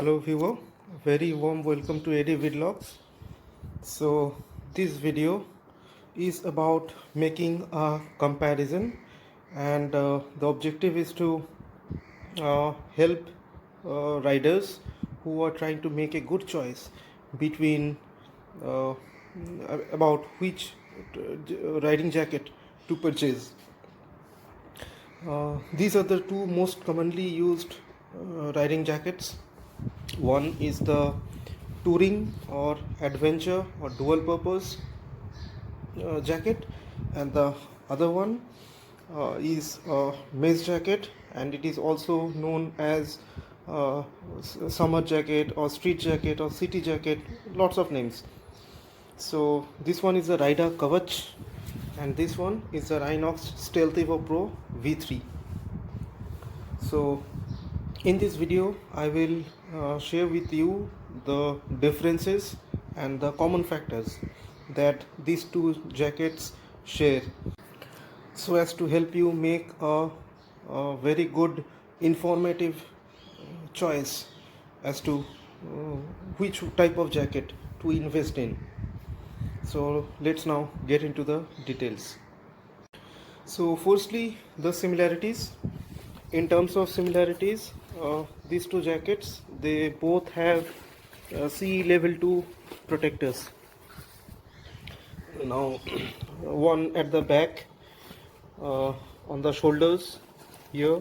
Hello viewer, very warm welcome to AD Vlogs. So this video is about making a comparison, and the objective is to help riders who are trying to make a good choice between uh, about which riding jacket to purchase. These are the two most commonly used riding jackets. One is the touring or adventure or dual purpose jacket, and the other one is a mesh jacket, and it is also known as summer jacket or street jacket or city jacket, lots of names. So this one is the Raider Kavach, and this one is the Rhinox Stealth Evo Pro V3. So in this video I will share with you the differences and the common factors that these two jackets share, so as to help you make a very good informative choice as to which type of jacket to invest in. So let's now get into the details. So firstly, the similarities. In terms of similarities, these two jackets, they both have CE level 2 protectors. Now one at the back, on the shoulders here,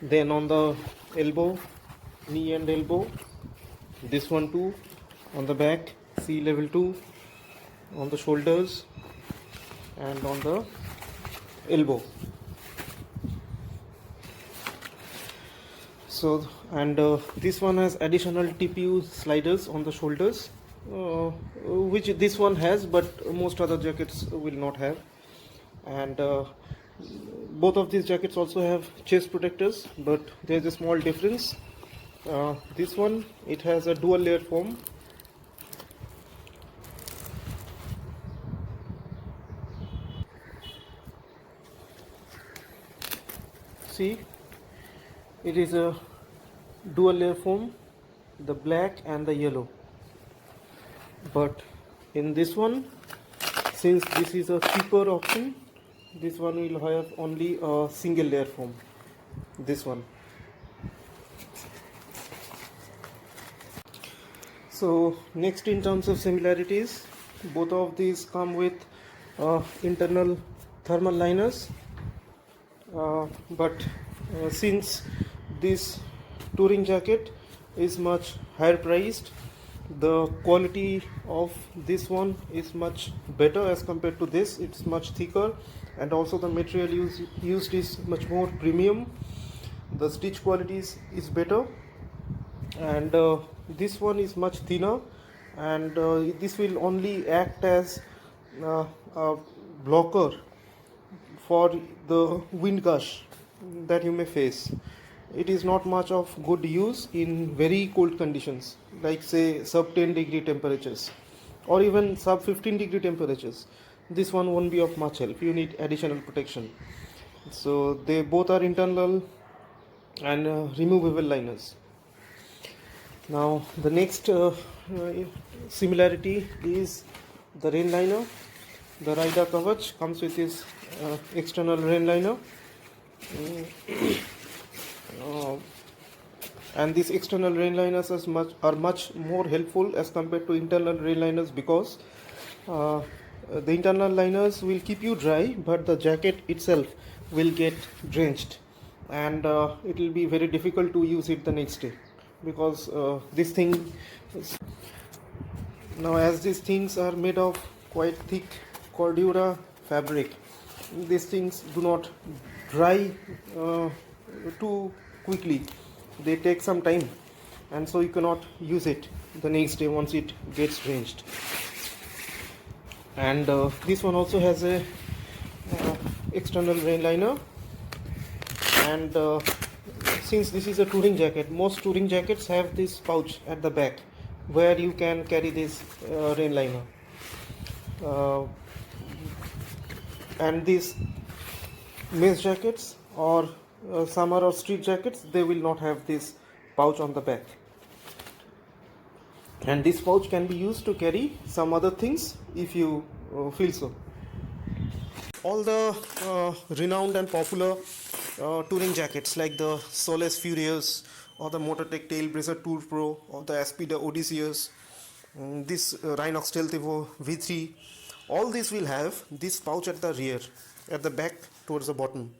then on the elbow, knee and elbow. This one too on the back, CE level 2, on the shoulders and on the elbow. So, and this one has additional TPU sliders on the shoulders, which this one has, but most other jackets will not have. And both of these jackets also have chest protectors, but there is a small difference. This one, it has a dual layer foam. See, it is a dual layer foam, the black and the yellow. But in this one, since this is a cheaper option, this one will have only a single layer foam, this one. So next, in terms of similarities, both of these come with internal thermal liners, but since this touring jacket is much higher priced, the quality of this one is much better as compared to this. It's much thicker, and also the material used is much more premium. The stitch quality is better, and this one is much thinner, and this will only act as a blocker for the wind gush that you may face. It is not much of good use in very cold conditions, like say sub 10 degree temperatures or even sub 15 degree temperatures. This one won't be of much help. You need additional protection. So they both are internal and removable liners. Now the next similarity is the rain liner. The Raider Kavach comes with this external rain liner. And these external rain liners are much more helpful as compared to internal rain liners, because the internal liners will keep you dry, but the jacket itself will get drenched, and it will be very difficult to use it the next day, because this thing now, as these things are made of quite thick Cordura fabric, these things do not dry too quickly. They take some time, and so you cannot use it the next day once it gets drenched. And this one also has a external rain liner, and since this is a touring jacket, most touring jackets have this pouch at the back where you can carry this rain liner, and these mesh jackets or summer or street jackets, they will not have this pouch on the back, and this pouch can be used to carry some other things if you feel so. All the renowned and popular touring jackets like the Soles Furious or the Motortech Tailblazer Tour Pro or the Aspida Odysseus, this Rhinox Stealth Evo V3, all these will have this pouch at the rear, at the back towards the bottom.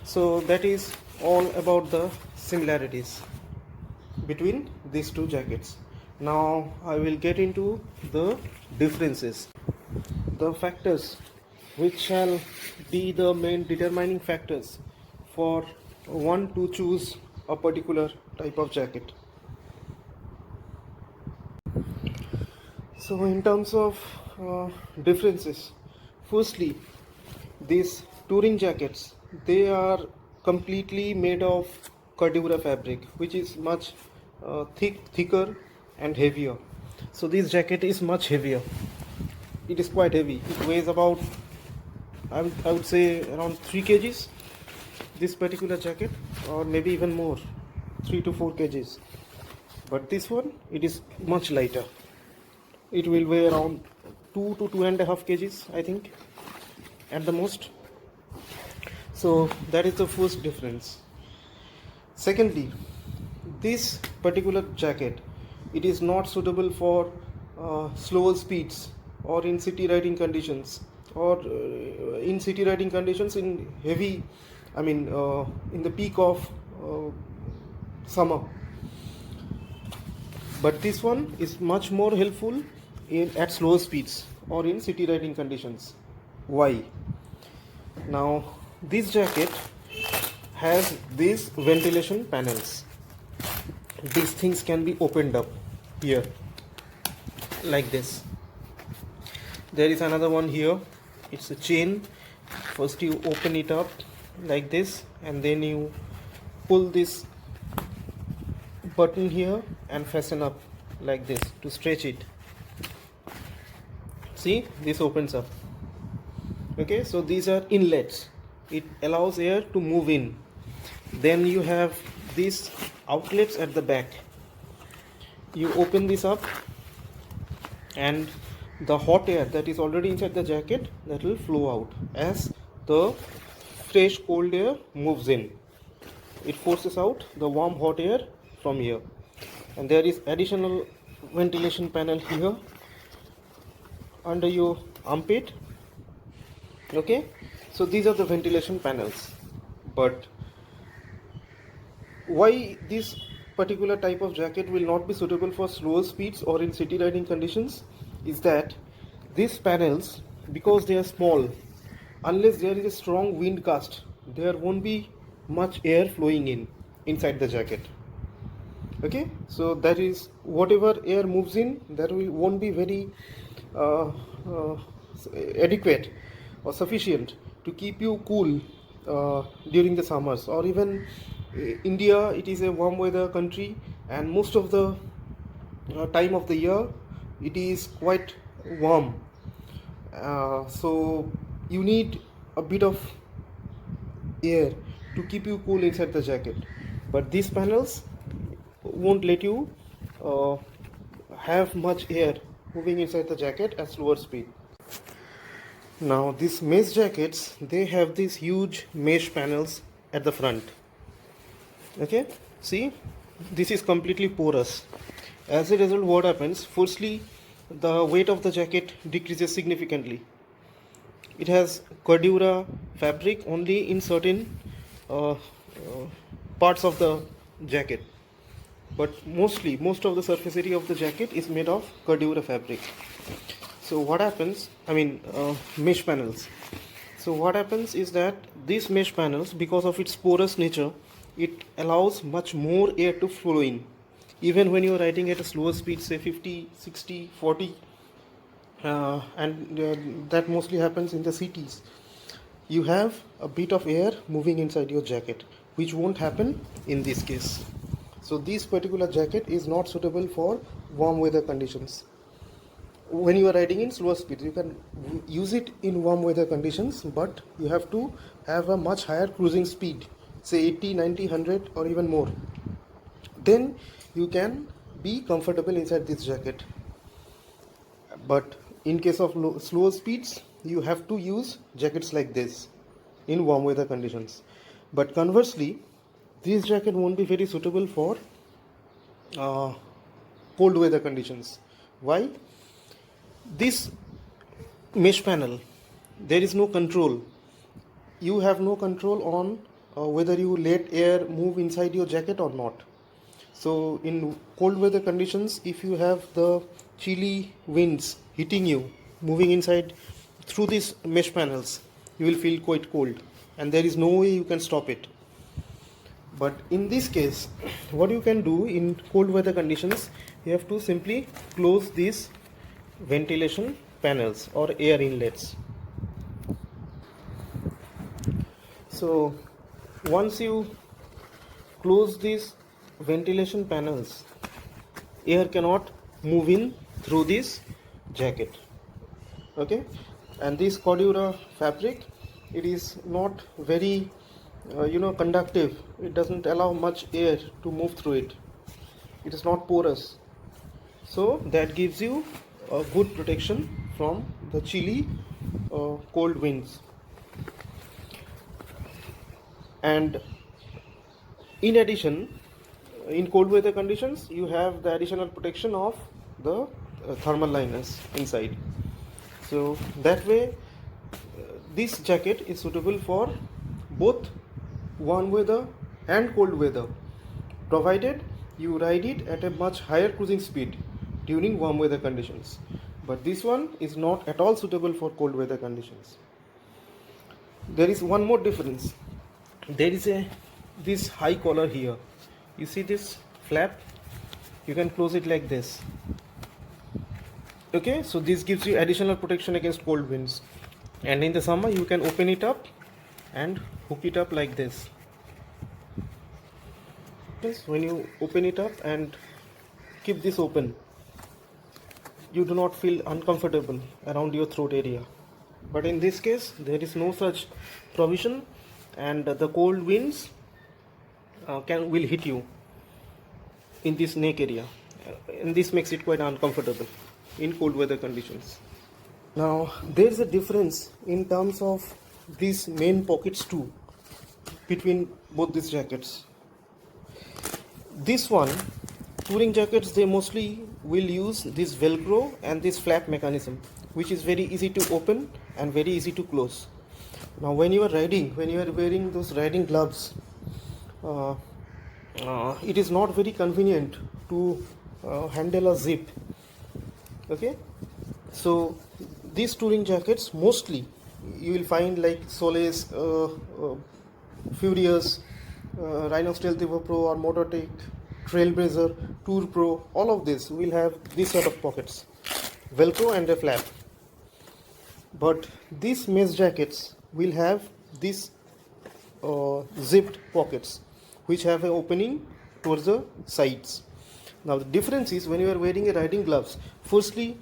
So that is all about the similarities between these two jackets. Now I will get into the differences, the factors which shall be the main determining factors for one to choose a particular type of jacket. So in terms of differences, firstly, these touring jackets, they are completely made of Cordura fabric, which is much thicker and heavier. So this jacket is much heavier. It is quite heavy. It weighs about, I would say, around 3 kgs, this particular jacket, or maybe even more, 3 to 4 kgs. But this one, it is much lighter. It will weigh around 2 to 2.5 kgs, I think, at the most. So that is the first difference. Secondly, this particular jacket, it is not suitable for slower speeds or in city riding conditions, or in city riding conditions in heavy, in the peak of summer. But this one is much more helpful at slower speeds or in city riding conditions. Why? Now this jacket has these ventilation panels. These things can be opened up here like this. There is another one here. It's a chain. First you open it up like this, and then you pull this button here and fasten up like this to stretch it. See, this opens up. Okay, so these are inlets. It allows air to move in. Then you have these outlets at the back. You open this up, and the hot air that is already inside the jacket, that will flow out as the fresh cold air moves in. It forces out the warm hot air from here. And there is additional ventilation panel here under your armpit. Okay, so these are the ventilation panels. But why this particular type of jacket will not be suitable for slower speeds or in city riding conditions is that these panels, because they are small, unless there is a strong wind gust, there won't be much air flowing inside the jacket. Okay, so that is, whatever air moves in, that won't be very adequate or sufficient to keep you cool during the summers. Or even India, it is a warm weather country, and most of the time of the year it is quite warm. So you need a bit of air to keep you cool inside the jacket. But these panels won't let you have much air moving inside the jacket at slower speed. Now these mesh jackets, they have these huge mesh panels at the front. Okay, see, this is completely porous. As a result, what happens? Firstly, the weight of the jacket decreases significantly. It has Cordura fabric only in certain parts of the jacket, but most of the surface area of the jacket is made of Cordura fabric. So what happens, mesh panels. So what happens is that these mesh panels, because of its porous nature, it allows much more air to flow in, even when you are riding at a slower speed, say 50, 60, 40, and that mostly happens in the cities. You have a bit of air moving inside your jacket, which won't happen in this case. So this particular jacket is not suitable for warm weather conditions. When you are riding in slower speed, you can use it in warm weather conditions, but you have to have a much higher cruising speed, say 80, 90, 100 or even more. then you can be comfortable inside this jacket. But in case of slower speeds, you have to use jackets like this in warm weather conditions. But conversely, this jacket won't be very suitable for cold weather conditions. Why? This mesh panel, there is no control. You have no control on whether you let air move inside your jacket or not. So in cold weather conditions, if you have the chilly winds hitting you, moving inside through these mesh panels, you will feel quite cold, and there is no way you can stop it. But in this case, what you can do in cold weather conditions, you have to simply close these ventilation panels or air inlets. So once you close these ventilation panels, air cannot move in through this jacket. Okay, and this Cordura fabric, it is not very conductive. It doesn't allow much air to move through it. It is not porous, so that gives you a good protection from the chilly cold winds. And in addition, in cold weather conditions, you have the additional protection of the thermal liners inside. So that way, this jacket is suitable for both warm weather and cold weather, provided you ride it at a much higher cruising speed during warm weather conditions. But this one is not at all suitable for cold weather conditions. There is one more difference. There is this high collar here. You see this flap? You can close it like this. Okay, so this gives you additional protection against cold winds. And in the summer, you can open it up and hook it up like this. Yes, when you open it up and keep this open, you do not feel uncomfortable around your throat area. But in this case, there is no such provision, and the cold winds will hit you in this neck area, and this makes it quite uncomfortable in cold weather conditions. Now there is a difference in terms of these main pockets too between both these jackets. This one, touring jackets, they mostly will use this velcro and this flap mechanism, which is very easy to open and very easy to close. Now when you are riding, when you are wearing those riding gloves, it is not very convenient to handle a zip. Okay, so these touring jackets, mostly you will find like Soleil's, Furious, Rhino Stealth Evo Pro or Motortech, Trailblazer, Tour Pro, all of this will have this sort of pockets, velcro and a flap. But these mesh jackets will have these zipped pockets which have an opening towards the sides. Now the difference is, when you are wearing a riding gloves, firstly,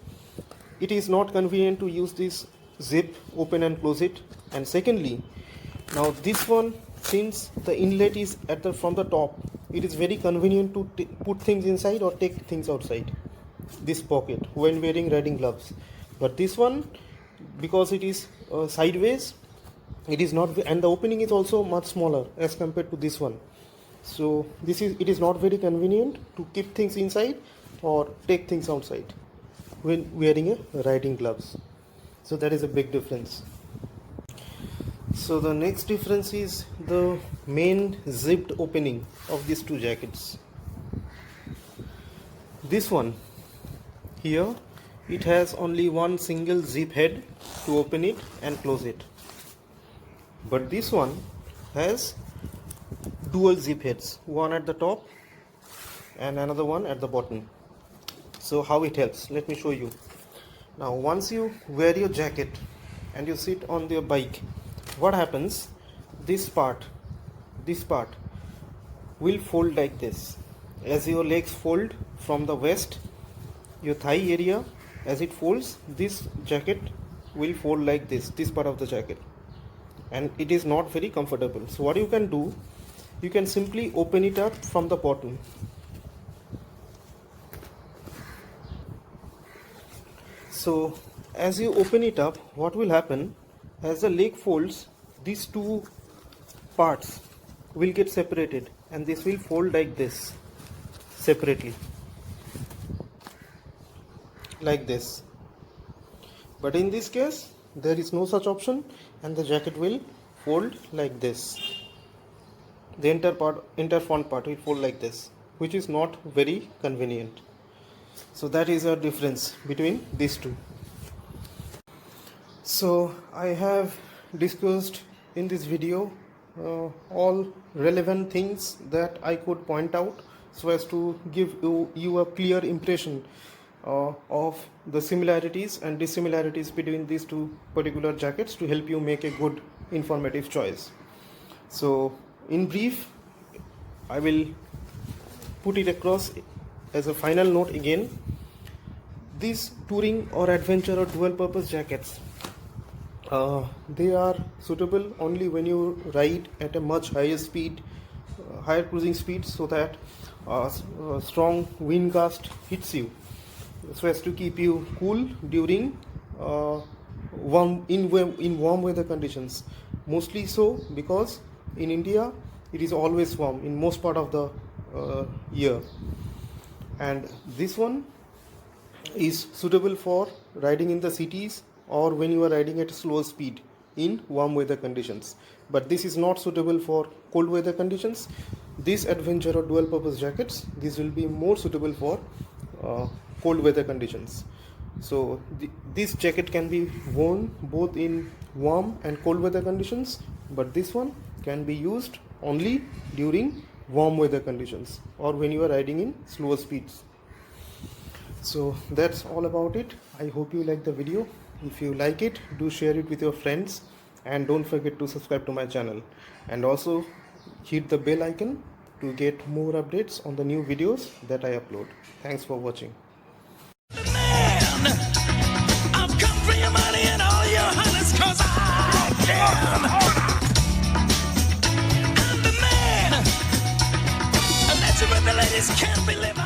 it is not convenient to use this zip, open and close it, and secondly, now this one, since the inlet is from the top, it is very convenient to put things inside or take things outside this pocket when wearing riding gloves. But this one, because it is sideways, it is not, and the opening is also much smaller as compared to this one. So it is not very convenient to keep things inside or take things outside when wearing a riding gloves. So that is a big difference. So the next difference is the main zipped opening of these two jackets. This one here, it has only one single zip head to open it and close it. But this one has dual zip heads, one at the top and another one at the bottom. So how it helps, let me show you. Now once you wear your jacket and you sit on your bike, what happens, this part will fold like this. As your legs fold from the waist, your thigh area, as it folds, this jacket will fold like this part of the jacket, and it is not very comfortable. So what you can do, you can simply open it up from the bottom So as you open it up, what will happen, as the leg folds, these two parts will get separated and this will fold like this separately, like this. But in this case there is no such option and the jacket will fold like this. The entire front part will fold like this, which is not very convenient. So that is a difference between these two. So I have discussed in this video all relevant things that I could point out so as to give you a clear impression of the similarities and dissimilarities between these two particular jackets to help you make a good informative choice. So in brief, I will put it across as a final note again. These touring or adventure or dual purpose jackets, they are suitable only when you ride at a much higher speed, higher cruising speed, so that strong wind gust hits you, so as to keep you cool during warm weather conditions. Mostly so because in India it is always warm in most part of the year, and this one is suitable for riding in the cities or when you are riding at a slower speed in warm weather conditions. But this is not suitable for cold weather conditions. This adventure or dual purpose jackets, this will be more suitable for cold weather conditions. So this jacket can be worn both in warm and cold weather conditions, but this one can be used only during warm weather conditions or when you are riding in slower speeds. So that's all about it. I hope you like the video. If you like it, do share it with your friends, and don't forget to subscribe to my channel, and also hit the bell icon to get more updates on the new videos that I upload. Thanks for watching. Man, I've come for your money and all your honeys, 'cause I can. I'm the man. I let you, but the ladies can't believe